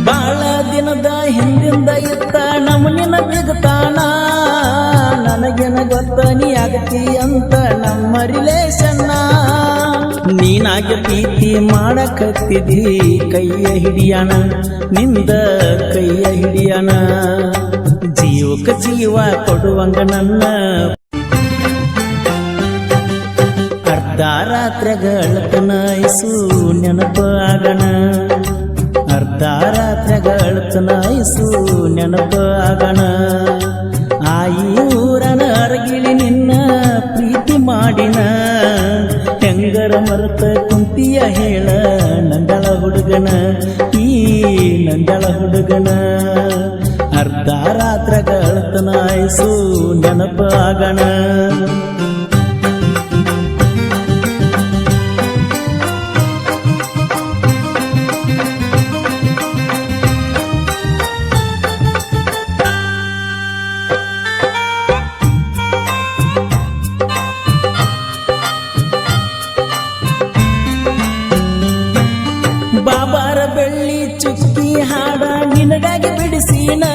ಬಾಳ ದಿನದ ಹಿಂದಿಂದ ಇತ್ತ ನಮ್ಮನಿನ ಬಿಗತಾನ ನನಗೇನ ಗೊತ್ತ ನೀ ಆಗತಿ ಅಂತ ನಮ್ಮ ರಿಲೇಷನ್ನ ನೀನಾಗ ಪ್ರೀತಿ ಮಾಡಕತ್ತಿದಿ ಕೈಯ ಹಿಡಿಯಣ ನಿಂದ ಕೈಯ ಹಿಡಿಯಣ ಜೀವಕ್ಕೆ ಜೀವ ಕೊಡುವಂಗ ನನ್ನ ಅರ್ಧ ರಾತ್ರಿಗಳ ಇಸು ನೆನಪಾಗಣ ಅರ್ಧ ರಾತ್ರಿಗಳ ಇಸು ನೆನಪಾಗಣ ಆಯಿ ಊರನ ಅರಗಿಳಿ ನಿನ್ನ ಪ್ರೀತಿ ಮಾಡಿನ ಹೆಂಗರ ಮರತ ಕುಂತಿಯ ಹೇಳ ನಂದಳ ಹುಡುಗನ ಈ ನಂದಳ ಹುಡುಗನ ಅರ್ಧ ರಾತ್ರಿಗಳ ಇಸು ನೆನಪಾಗಣ ಬಾಬಾರ ಬೆಳ್ಳಿ ಚುಕ್ಕಿ ಹಾಡ ನಿನಗಾಗಿ ಬಿಡಿಸಿನ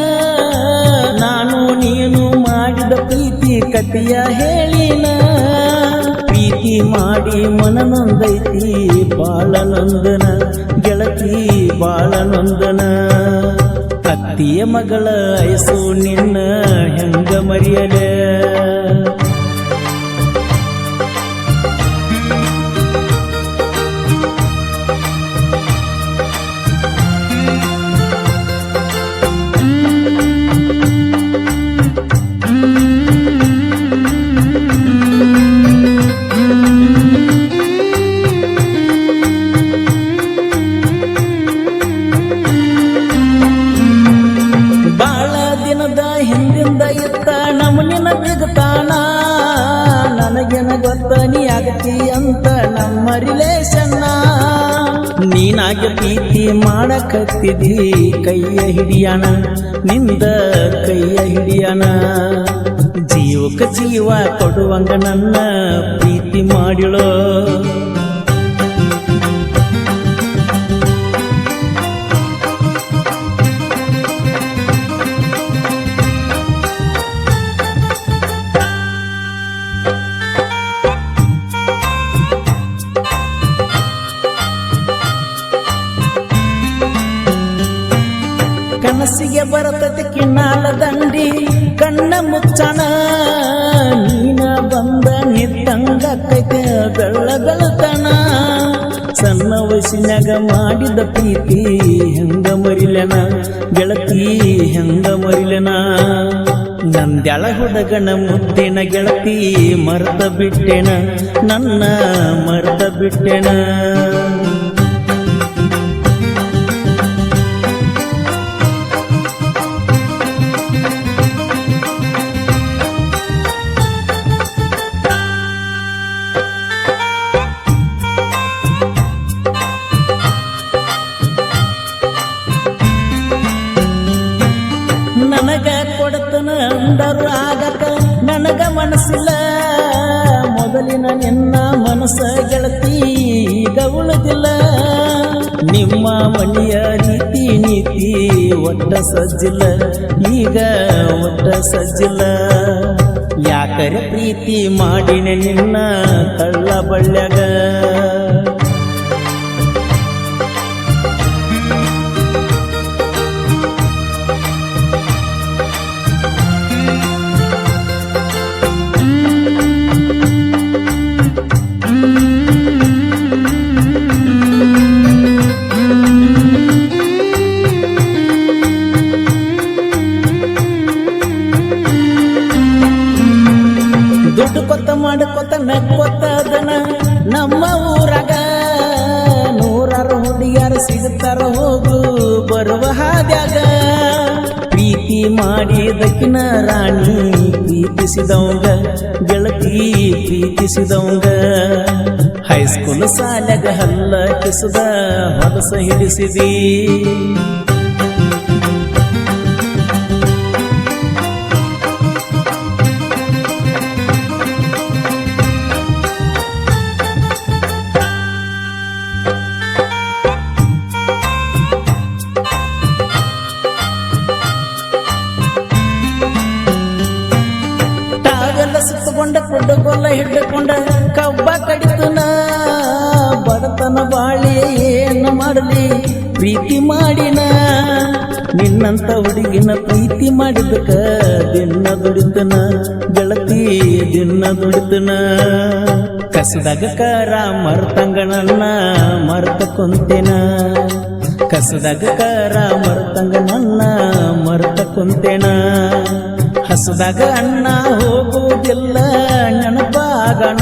ನಾನು ನೀನು ಮಾಡಿದ ಪ್ರೀತಿ ಕಥೆಯ ಹೇಳಿನ ಪ್ರೀತಿ ಮಾಡಿ ಮನನೊಂದೈತಿ ಬಾಳ ನೊಂದನ ಗೆಳತಿ ಬಾಳ ನೊಂದನ ಅತ್ತಿಯ ಮಗಳ ಐಸು ನಿನ್ನ ಹೆಂಗ ಮರಿಯಲೆ ಹಿಂದಿಂದ ಇತ್ತ ನಮ್ಮನಿನ ಬಿಗತಾನ ನನಗೇನ ಗೊತ್ತ ನೀ ಆಗತಿ ಅಂತ ನಮ್ಮ ರಿಲೇಷನ್ನ ನೀನಾಗ ಪ್ರೀತಿ ಮಾಡಕತ್ತಿದಿ ಕೈಯ ಹಿಡಿಯಣ ನಿಂದ ಕೈಯ ಹಿಡಿಯಣ ಜೀವಕ್ಕೆ ಜೀವ ಕೊಡುವಂಗ ನನ್ನ ಪ್ರೀತಿ ಮಾಡಿಳೋ ಕನಸಿಗೆ ಬರತತಿ ಕಿನ್ನಾಲ ದಂಡಿ ಕಣ್ಣ ಮುಚ್ಚಣ ನೀನ ಬಂದ ನಿತ್ತಂಗ ಕೈತೆ ಬೆಳ್ಳ ಬೆಳತನ ಸಣ್ಣ ವಯಸ್ಸಿನಾಗ ಮಾಡಿದ ಪ್ರೀತಿ ಹೆಂಗ ಮರಿಲೆನ ಗೆಳತಿ ಹೆಂಗ ಮರಿಲೆನ ನಂದ್ಯಾಳ ಹುಡುಗನ ಮುದ್ದಿನ ಗೆಳತಿ ಮರೆತ ಬಿಟ್ಟೆನ ನನ್ನ ಮರೆತ ಬಿಟ್ಟೆನ ನನಗ ಕೊಡತನ ಅಂದರು ಆಗಕ ನನಗ ಮನಸ್ಸಿಲ್ಲ ಮೊದಲಿನ ನಿನ್ನ ಮನಸ್ಸ ಗೆಳತಿ ಈಗ ಉಳಿದಿಲ್ಲ ನಿಮ್ಮ ಮನೆಯ ರೀತಿ ನೀತಿ ಒಟ್ಟ ಸಜ್ಜಿಲ್ಲ ಈಗ ಒಟ್ಟ ಸಜ್ಜಿಲ್ಲ ಯಾಕರೆ ಪ್ರೀತಿ ಮಾಡಿನ ನಿನ್ನ ಕಳ್ಳ ಬಳ್ಳ್ಯಾಗ ದುಡ್ಡು ಕೊತ್ತ ಮಾಡಿಕೊತ್ತ ನಕ್ಕೊತ್ತದನ ನಮ್ಮ ಊರಾಗ ನೂರಾರು ಹುಡುಗಿಯರು ಸಿಗುತ್ತಾರ ಹೋಗು ಬರುವ ಹಾದ್ಯಾಗ ಪ್ರೀತಿ ಮಾಡಿದಕ್ಕಿನ ರಾಣಿ ಪ್ರೀತಿಸಿದವಂಗ ಗೆಳತಿ ಪ್ರೀತಿಸಿದವಂಗ ಹೈಸ್ಕೂಲ್ ಸಾಲ್ಯಾಗ ಹಲ್ಲ ಕಿಸದ ಹೊಲಸ ಹಿಡಿಸಿದಿ ಕೋಲ ಹಿಡ್ಕೊಂಡ ಕಬ್ಬ ಕಡಿತನ ಬಡತನ ಬಾಳಿ ಏನು ಮಾಡಲಿ ಪ್ರೀತಿ ಮಾಡಿನ ನಿನ್ನಂತ ಹುಡುಗಿನ ಪ್ರೀತಿ ಮಾಡಿದಕ ದಿನ ದುಡಿತನ ಗೆಳತಿ ದಿನ ದುಡಿತನ ಕಸದಾಗ ಕರ ಮರ್ತಂಗ ನನ್ನ ಮರ್ತ ಕುಂತೇನ ಕಸದಾಗ ಕರ ಮರ್ತಂಗ ನನ್ನ ಮರ್ತ ಕುಂತೇನ ಹಸದಾಗ ಅಣ್ಣ ಹೋಗುವುದಿಲ್ಲ ನೆನಪಾಗಣ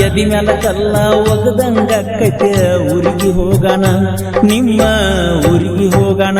ಎದಿ ಮ್ಯಾಲ ಕಲ್ಲ ಒಗದಂಗ ಕೈತೆ ಊರಿಗೆ ಹೋಗೋಣ ನಿಮ್ಮ ಊರಿಗೆ ಹೋಗೋಣ